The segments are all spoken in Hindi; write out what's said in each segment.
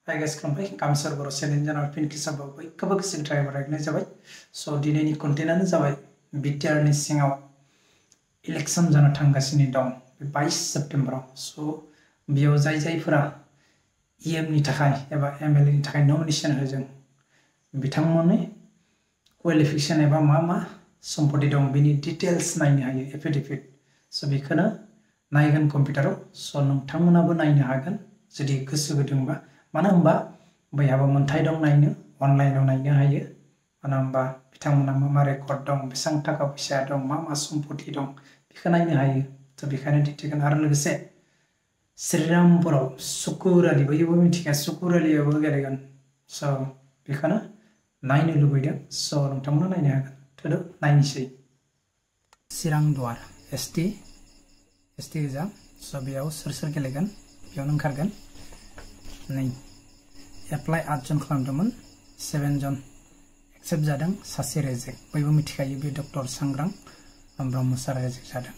Hi guys, खुलुमबाय गामसार बर' चेनेल जानाव फिन खिसाबाव बयखौबो गोसो गोथारै बरायनाय जाबाय। स' दिनैनि कन्टेन्टआनो जाबाय बिटिआरनि सिङाव इलेक्सन जानो थांगासिनो दं 22 सेप्टेम्बराव। स' बेयाव जायफोरा इएमनि थाखाय एबा एमएलएनि थाखाय नमिनेशन होदों बिथांमोननि क्वालिफिकेशन एबा मा सम्पत्ति दं बेनि डिटेल्स नायनो हायो एफिडेविट। स' बेखौनो नायगोन कम्पिउटाराव। स' नोंथांमोनाबो नायनो हागोन जुदि गोसो गुदुंबा। मानो होनबा बयहाबो मोन्थाय दं नायनो अनलाइनाव नायनो हायो। मानो होनबा बिथांमोना मा रेकर्ड दं बेसेबां थाखा फैसा दं मा सम्पत्ति दं बेखौ नायनो हायो। थ' बेखायनो दिन्थिगोन आरो लोगोसे श्रीरामपुराव सुकुर आलि बयबो मिथिखायो सुकुर आलियावबो गेलेगोन। स' बेखौनो नायनो लुबैदों। स' नोंथांमोना नायनो हागोन। थोदो नायनोसै। चिरांदुवार एसटि गोजा। स' बेयाव सोर गेलेगोन बेयावनो ओंखारगोन। नै एप्लाइ 8 जन खालामदोंमोन 7 जन एक्सेप्ट जादों सासे रेजेक्ट। बयबो मिथिखायो बे डक्टर सांग्रां ब्रह्म सार रेजेक्ट जादों।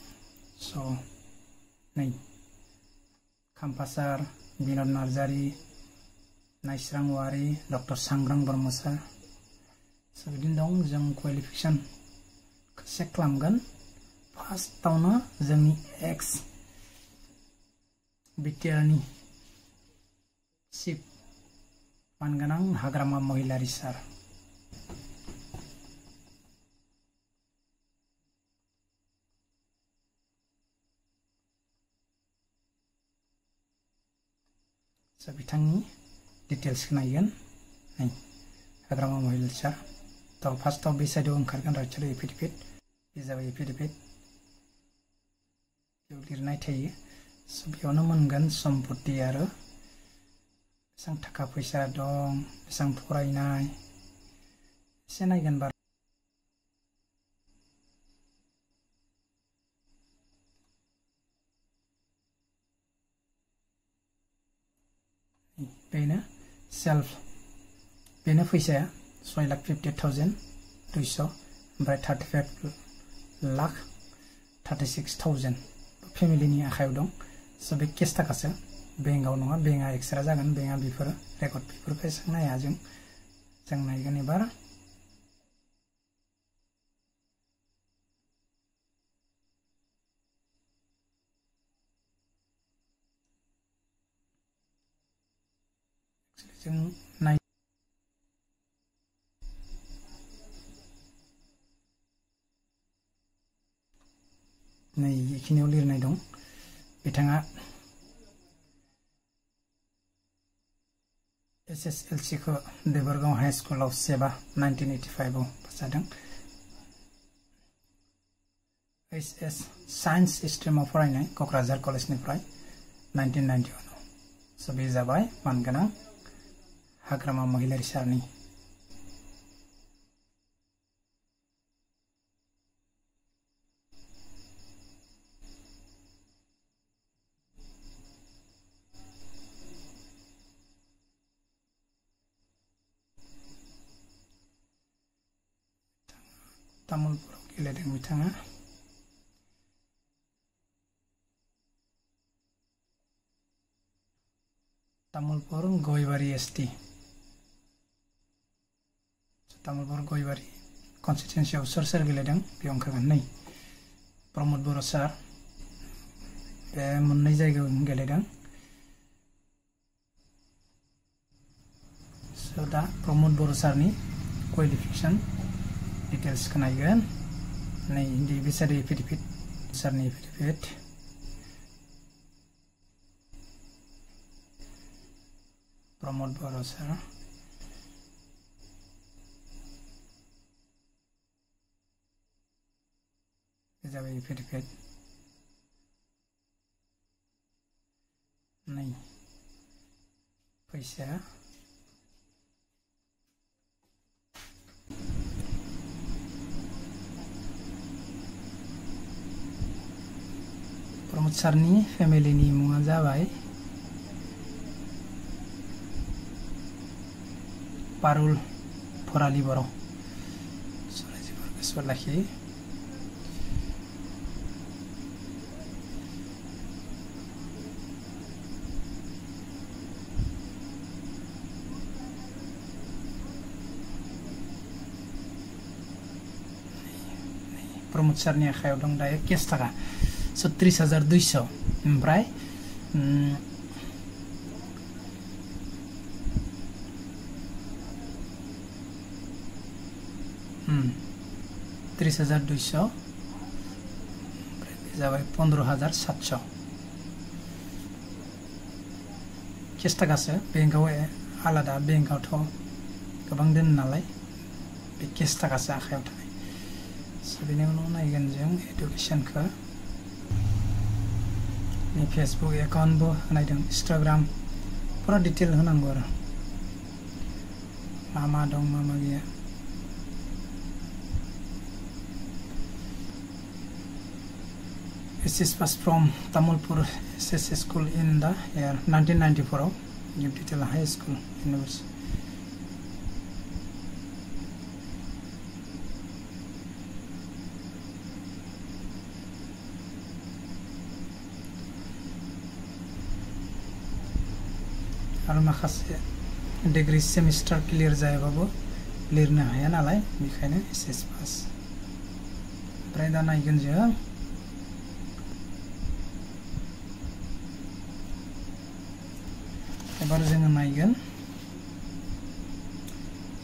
स' नै खाम्फासार बिनद नार्जारि नायस्रां औवारि डक्टर सांग्रां ब्रह्म सार। स' बिदिनो दं। जों क्वालिफिकेशन चेक खालामगोन। फार्स्टआवनो जोंनि एक्स बिटिआरनि चिफ मानगोनां हाग्रामा महिलारि सार। स' बिथांनि डिटेल्सखौ नायगोन। नै हाग्रामा महिलारि सार। थ' फार्स्टआव बे साइडआव ओंखारगोन राइट साइडआव एफिडेविट। बे जाबाय एफिडेविट। बेयाव लिरनाय थायो। स' बेयावनो मोनगोन सम्पत्ति आरो बेसेबां थाखा फैसा दं बेसेबां फरायनाय एसे नायगोन बार। बेनो सेल्फ बेनो फैसाया 6,50,200 ओमफ्राय 35,36,000 फेमिलिनि आखायाव दं। स' बे केस थाखासो बेंकआव नङा। बेंकआ एक्सट्रा जागोन। बेंकआ बेफोर रेकर्ड बेफोरखौ एसेबां नाया जों नायगोन एबार। जों नाय नै बेखिनियाव लिरनाय दं बिथाङा SSLC को देबरगांव हाई स्कुलाव सेबा 1985 आव पास जादों। HS साइन्स स्ट्रीमाव फरायनाय क'क्राझार कलेजनिफ्राय 1991 आव। स' बे जाबाय मानगोनां हाग्रामा महिलारि सारनि। तामुलपुराव गेलेदों बिथाङा। तामुलपुर गयबारि ST। तामुलपुर गयबारि कनस्टिटुएन्सियाव सोर गेलेदों बेयाव ओंखारगोन। नै प्रमद बर' सार बे मोननै जायगायाव गेलेदों। स' दा प्रमद बर' सारनि क्वालिफिकेशन डिटेल्सखौ नायगोन। नै बे साइड एफिडेविट सारनि एफिडेविट। प्रमद बर' सार बे जाबाय एफिडेविट। नै फैसा प्रमद सारनि फेमिलिनि मुङा जाबाय पारुल फरालि बर'। सरायजिफोर गोसोआव लाखि। प्रमोद सारनि आखायाव दं दायो केस थाखा 36,200 ओमफ्राय 30,200 जाबाय 15,700 केस थाखासो बेंकआव आलादा बेंकआवथ' गोबां दोनो नालाय बे केस थाखासो आखायाव थानाय बेनि उनाव नायगोन जों एडुकेशनखौ फेसबुक एकाउन्टबो होनायदों इन्स्टाग्राम पुरा डिटेल होनांगौ आरो मा दं मा गैया SS pass from Tamulpur SS school in the year 1994 Give detail high school university आरो माखासे डिग्री सेमिस्टार क्लियर जायाबाबो लिरनो हाया नालाय बेखायनो SS पास ओमफ्राय दा नायगोन जों एबार जोङो नायगोन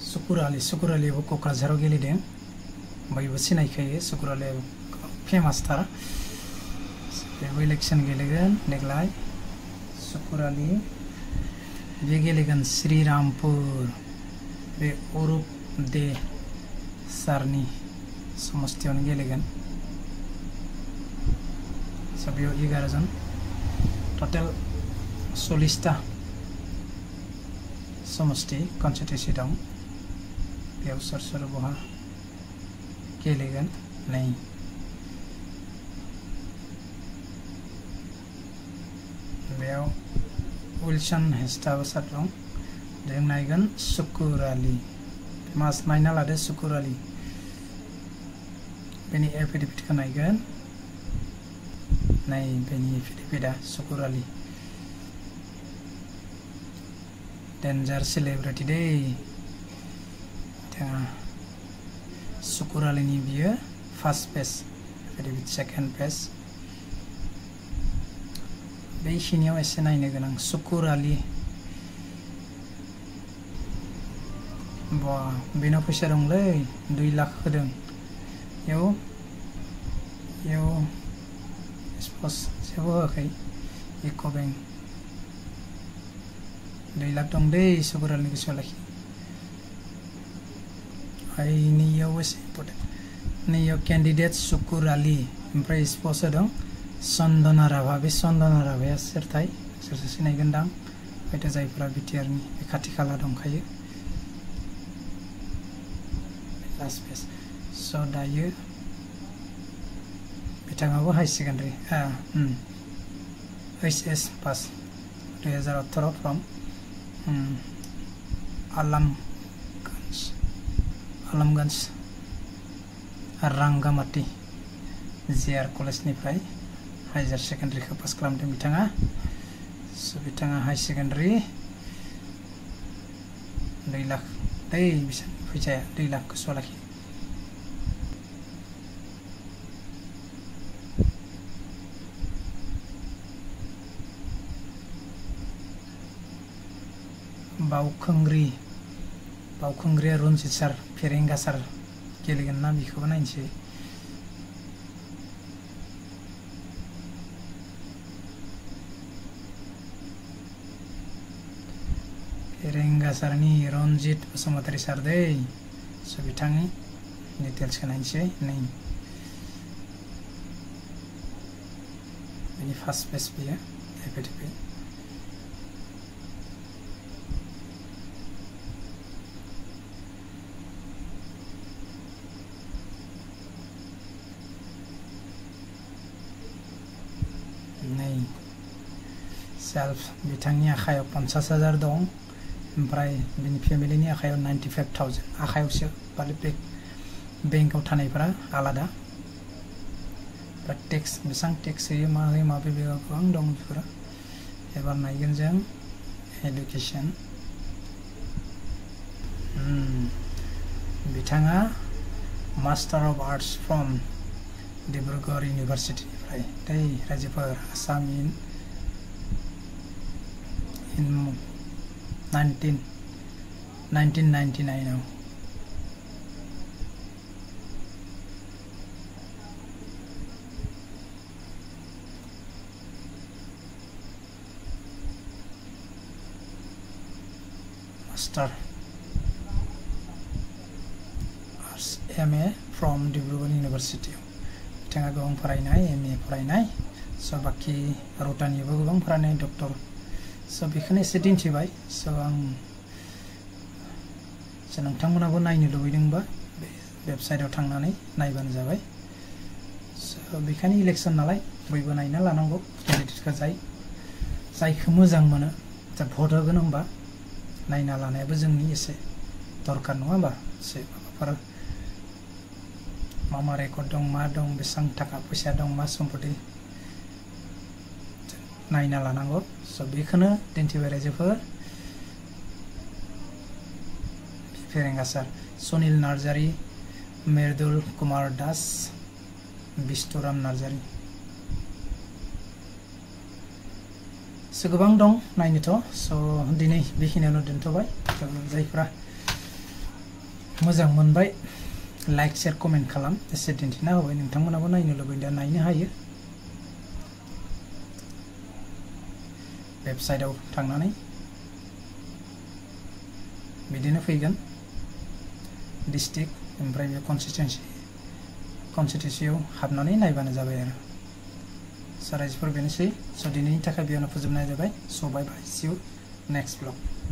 सुकुर आलियाबो क'क्राझाराव गेलेदों बयबो सिनायखायो सुकुर आलियाबो फेमासथार बेबो इलेक्सन गेलेगोन देग्लाय सुकुर आलि बे गेलेगोन श्रीरामपुर बे अरुप दे सारनि समस्तियावनो गेलेगोन बेयाव 11 जन टटेल 40टा समस्ति कन्स्टिट्युएन्सि दं बेयाव सोर बहा गेलेगोन नै बेयाव विल्सन हेस्टाबो सार दं जों नायगोन सुकुर आलि मास नायना लादो सुकुर आलि बेनि एफिडेभिटखौ नायगोन नै बेनि एफिडेभिटआ सुकुर आलि डेन्जार सेलिब्रिटी दे बिथाङा सुकुर आलिनि बियो first page affidavit second page बेखिनियाव एसे नायनो गोनां सुकुर आलि बा बेनाव फैसा दंलै 2 लाख होदों याव स्पस जेबो होआखै इक' बेंक 2 लाख दं दै सुकुर आलिनि गोसोआव लाखि नैयाव एसे इम्पर्टेन्ट नैयाव केन्डिडेट सुकुर आलि ओमफ्राय स्पस दं चन्दना राभा बे चन्दना राभाया सोरथाय सोरसो सिनायगोनदां हयथ' जायफोरा बिटिआरनि बे खाथि खाला दंखायो लास्ट पेज स' दायो बिथाङाबो high secondary HS pass 2018 from Alamganj Rangamati JR कलेजनिफ्राय हायर सेकेन्डारिखौ पास खालामदों बिथाङा बिथाङा हाई सेकेन्डारि 2 लाख दै बिसोरनि फैसाया 2 लाख गोसोआव लाखि बावखुंग्रिया रन्जित सार फेरेंगा सार गेलेगोन ना बेखौबो नायनोसै फेरेंगा सारनि रन्जित बसुमतारी सार दै स' बिथांनि डिटेल्सखौ नायनोसै नै बेनि फार्स्ट पेज बेयो एफिडेभिट सेल्फ बिथांनि आखायाव 50,000 दं ओमफ्राय बिनि फेमिलिनि आखायाव 95,000 आखायावसो बाले बेंकआव थानायफोरा आलादा टेक्स बेसेबां टेक्स होयो मा होयो माबे गोबां दं बेफोरो एबार नायगोन जों एडुकेशन बिथाङा master of arts from Dibrugarh इउनिभारसिटिनिफ्राय दै रायजोफोर आसाम इन 1999 Master Arts MA from Dibrugarh University. बिथाङा गोबां फरायनाय MA फरायनाय स' बाखि रौतानिबो गोबां फरायनाय डक्टर स' बेखौनो एसे दिन्थिबाय स' आं नोंथांमोनाबो नायनो लुबैदोंबा बे वेबसाइटआव थांनानै नायबानो जाबाय स' बेखायनो इलेक्सन नालाय बयबो नायना लानांगौ केन्डिडेटखौ जायखौ मोजां मोनो जा भट होगोन होनबा नायना लानायाबो जोंनि एसे दरकार नङा होमबा एसे माबाफोर मा रेकर्ड दं मा दं बेसेबां थाखा फैसा दं मा सम्पति नायना लानांगौ स' बेखौनो दिन्थिबाय रायजोफोर फेरेंगा सार सुनील नार्जारी मेरदुल कुमार दास बिष्टुराम नार्जारी स' गोबां दं नायनोथ' स' दिनै बेखिनियावनो दोनथ'बाय जायफोरा मोजां मोनबाय लाइक शेयार कमेन्ट खालाम एसे दिन्थिना होबाय नोंथांमोनाबो नायनो लुबैदों नायनो हायो वेबसाइटआव थांनानै बिदिनो फैगोन डिस्ट्रिक्ट ओमफ्राय बे कनस्टिट्युन्सियाव हाबनानै नायबानो जाबाय आरो स' रायजोफोर बेनोसै स' दिनैनि थाखाय बेयावनो फोजोबनाय जाबाय स' bye bye see you next blog